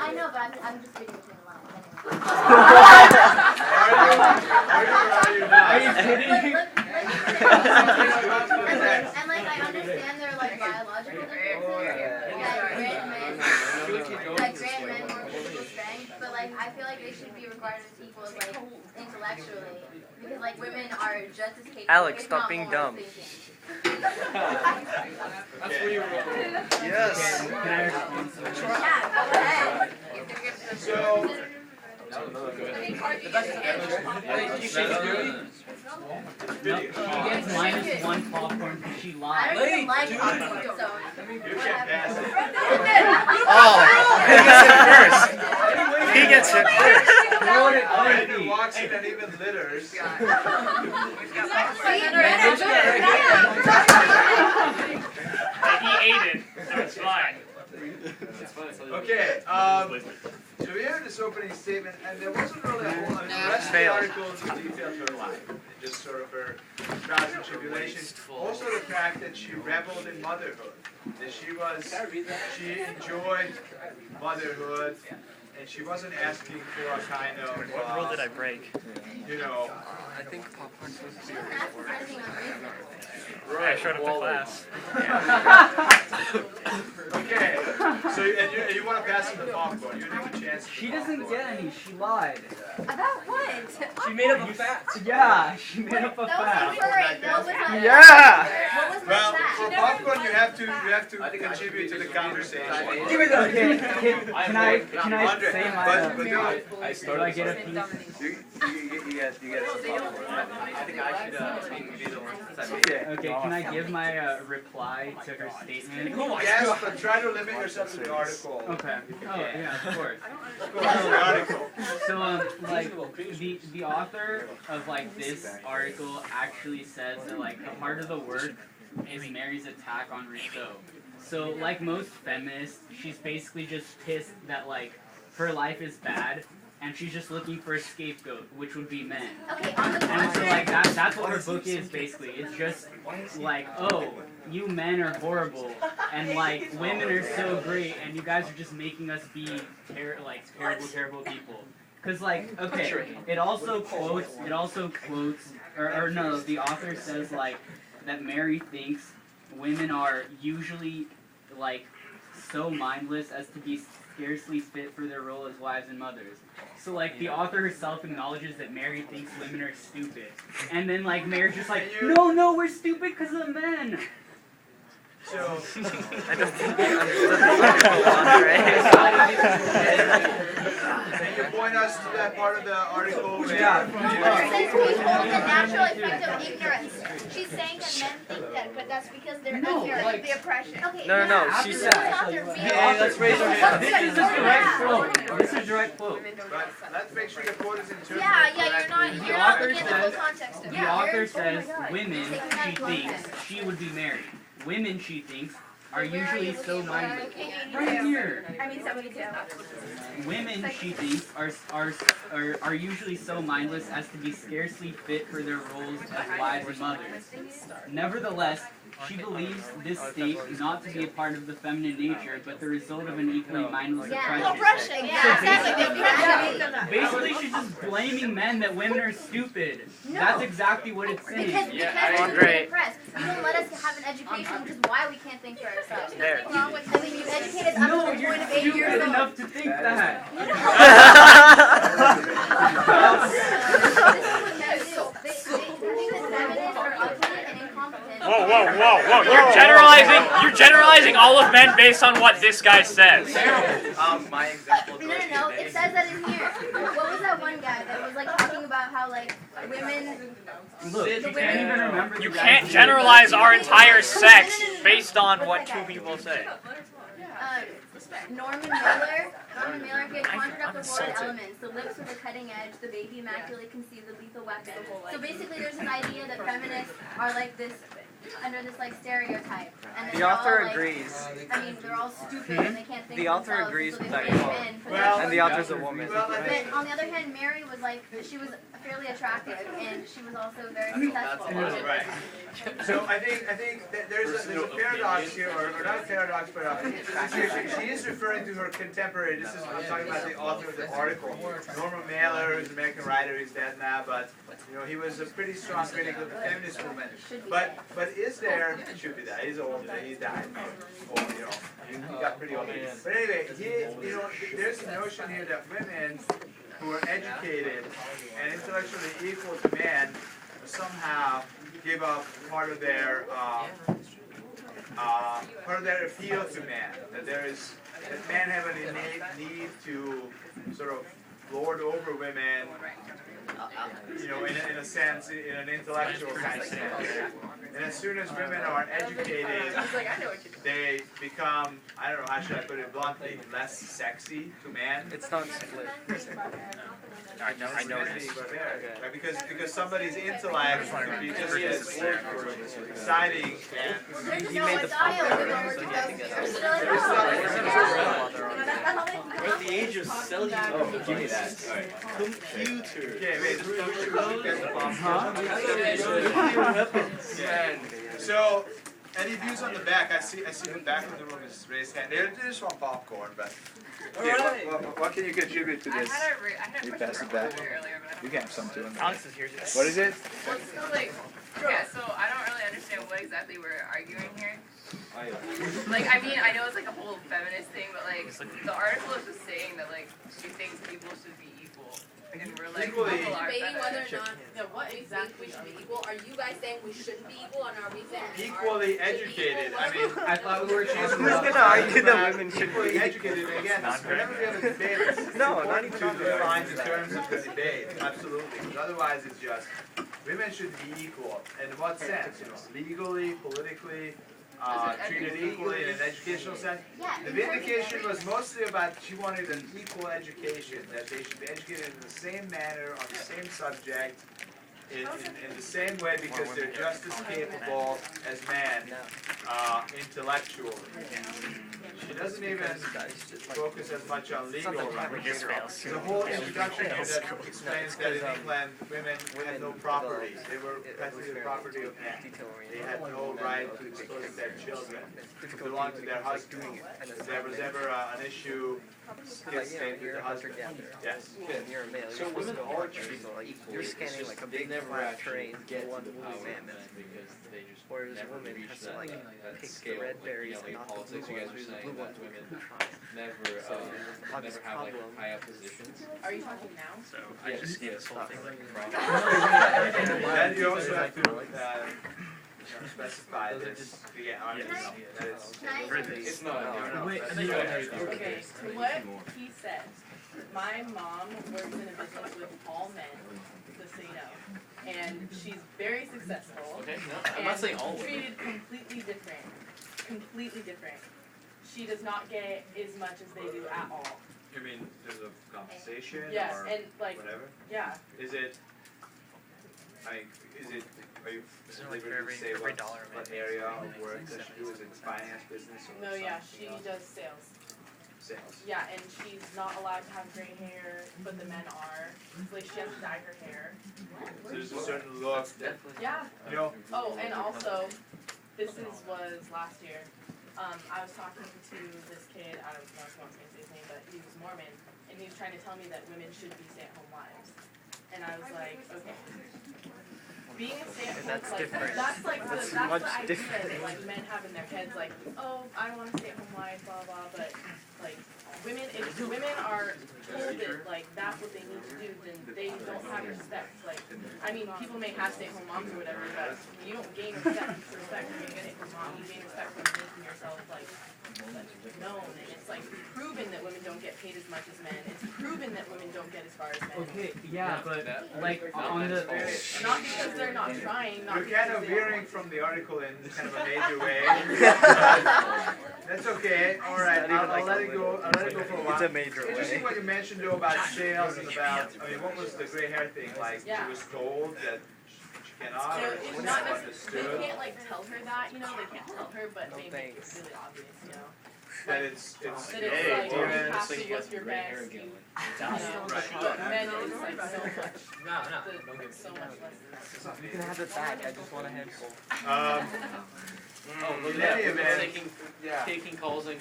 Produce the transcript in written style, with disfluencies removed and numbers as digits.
I know, but I'm just reading between the lines. Are you not? Are you kidding me? And like I understand they're like biological differences, like great men more physical strength, but like I feel like they should be regarded as equals like intellectually, because like women are just as capable. Alex, if stop not being more, dumb. thinking. That's where you were going. Yes. Can I respond to this? Yeah, go ahead. So, No, she gets -1 popcorn because she I lied. don't even like popcorn, so. you can't pass it. Oh, he gets it first. Brandon walks in and even litters. He ate it, so it's fine. Okay, so we heard this opening statement, and there wasn't really a whole lot. The rest of the article details her life, just sort of her trials and tribulations. Also the fact that she reveled in motherhood, that she enjoyed motherhood, and she wasn't asking for a kind of, What rule did I break? you know, I think popcorn's supposed to be I showed up to class. okay. So you want to pass him the popcorn? You didn't have a chance. She doesn't get any. She lied. About what? She made up a fact. Yeah, she made up a That was fact. incorrect. That was not. Yeah. What was my Well, fact? for popcorn, you have to contribute to the conversation. Give me that. Can I Andre, say my? but Do I get a piece? You get some popcorn. I think I should be the one that made it. Okay, can I give my reply to her statement? Yes, but try to limit yourself to the article. Okay. Oh yeah, of course. Go to the article. So like the author of like this article actually says that like the heart of the work is Mary's attack on Rousseau. So like most feminists, she's basically just pissed that like her life is bad. And she's just looking for a scapegoat, which would be men. Okay, on the And so contrary. like that's what her book is basically. It's just like, oh, you men are horrible, and like women are so great, and you guys are just making us be terrible people. Cause like, okay, it also quotes, or no, the author says like that Mary thinks women are usually like so mindless as to be scarcely fit for their role as wives and mothers. So like the author herself acknowledges that Mary thinks women are stupid, and then like Mary's just like, no, we're stupid because of the men. So, I don't think you understood the article, Andre. can you point us to that part of the article where It says behold the natural effect of ignorance. She's saying that men think that, but that's because they're ignorant of the oppression. Okay, No, she the said. author feels- Hey, let's raise our hands. This is a direct quote. This is a direct quote. But let's make sure the quote is interpreted Yeah, you're correctly. not looking at the full context of it. The author says women she thinks she would be married. Women she thinks are usually so mindless. Right here. I mean 72. Women she thinks are usually so mindless as to be scarcely fit for their roles as wives and mothers. Nevertheless, she believes this state not to be a part of the feminine nature, but the result of an equally mindless oppression. Basically, she's just blaming men that women are stupid. That's exactly what it's saying. Because Andre. we're oppressed. You don't let us have an education, which is why we can't think for ourselves. There. I mean, you educated us up No, to the you're point of 8 years stupid old. enough to think that. Whoa. You're generalizing all of men based on what this guy says. My example. No. It says that in here. What was that one guy that was like talking about how like women? Look, you can't even remember. You can't generalize our entire sex based on what two people say. Norman Mailer had conjured up the horrid elements, the lips with a cutting edge, the baby immaculately conceived, the lethal weapon. So basically there's an idea that feminists are like this, under this like stereotype. And The author all, like, agrees. I mean, they're all stupid and they can't think The for author themselves, agrees so with they that blame quote. men Well, And the author's a woman. Well, I But think, on the other hand, Mary was like, she was fairly attractive, and she was also very successful. right. So I think that there's a paradox here, or not a paradox, but she is referring to her contemporary. This is I'm talking about the author of the article, Norman Mailer, who's an American writer. He's dead now, but he was a pretty strong critic of the feminist movement. But is there? Should be that. He's old. He died. Old, he got pretty old. But anyway, there's a notion here that women who are educated and intellectually equal to men somehow give up part of their appeal to men. That men have an innate need to sort of lord over women, in a sense, in an intellectual kind of sense. And as soon as women are educated, they become, I don't know, how should I put it bluntly, less sexy to men. It's not split. I know it is. Right, because somebody's intellect could be just as exciting and He made the We're at the age of cell phone. Give me that. Computer. okay, wait, who should we get the bomb? Weapons. So, any views on the back? I see the back of the room is raised hand. They just want popcorn, but what can you contribute to this? You pass it back. You can have some too. Alex is here. What is it? So I don't really understand what exactly we're arguing here. Like, I mean, I know it's like a whole feminist thing, but like, the article is just saying that like, she thinks people should be equal. And we're like, Equally. people are Debating whether or feminists. not, what exactly we should be equal? Are you guys saying we shouldn't be equal, and are we saying Equally educated. I mean, I thought we were talking Who's about. gonna argue that women should equally be educated. Again, whenever we have a debate, it's No, not important even to define the terms of the debate. Absolutely, because otherwise it's just women should be equal. In what sense? Legally, politically. Treated equally in an educational sense. The vindication was mostly about she wanted an equal education, that they should be educated in the same manner, on the same subject, in the same way, because they're just as capable as men intellectually. She doesn't even focus as much on legal rights. There's a whole introduction here that explains that in England, women had no property. They were practically the property of men. They had no right to dispose of their children. It belonged to their husband. If there was ever an issue, kids stayed with the husband. Yes. You're a male. So women are treated You're scanning like a big flat terrain for one mammoth. Whereas a woman has to like pick the red berries and not the blue ones, because the blue ones women never have like high up positions. Are you talking now? So I just see this whole thing like a problem. Then you also have to specify this. Yeah, I mean, that is. It's not. Wait, Okay, to what he said, my mom works in a business with all men, just so you know. And she's very successful. Okay, no, I'm not saying all and women. treated completely different. Completely different. She does not get as much as they do at all. You mean there's a compensation Yes, or and like, whatever? yeah. Is it? Are you Isn't it like liberty to say every what dollar what man area makes of work does she do? Is it finance, business, or No, yeah, something she else? does sales. Sales. Yeah, and she's not allowed to have gray hair, but the men are. Like, she has to dye her hair. So there's a certain look that, Yeah. you know, Oh, and also, was last year. I was talking to this kid, I don't know if he wants me to say his name, but he was Mormon, and he was trying to tell me that women should be stay-at-home wives. And I was like, okay. Being a stay-at-home, That's like, different. that's like the, That's that's much the idea different. that like men have in their heads, like, oh, I want to stay-at-home wife, blah, blah, but like, women, if women are told that like that's what they need to do, then they don't have respect. Like, I mean, people may have stay-at-home moms or whatever, but you don't gain respect from being a stay-at-home mom. You gain respect from making yourself like known, and it's like proven that women don't get paid as much as men. It's proven that women don't get as far as men. Okay, yeah, but like on the. Not because they're not trying, not you're because kind of they veering from the article in kind of a major way. That's okay. All right, I'll let it go. I'll let it go for a while. It's a major It's interesting way. what you mentioned though about sales and about. I mean, what was the gray hair thing like? Yeah. She was told that she cannot, So or it's was not it necessarily, understood? they can't like tell her that, you know, they can't tell her, but they make it really obvious, you know. that it's that it's hey, like dear you man, have to look your best. You right. men it's like so much. So much less. You can have it back. I just want a handful. In any event, Taking calls and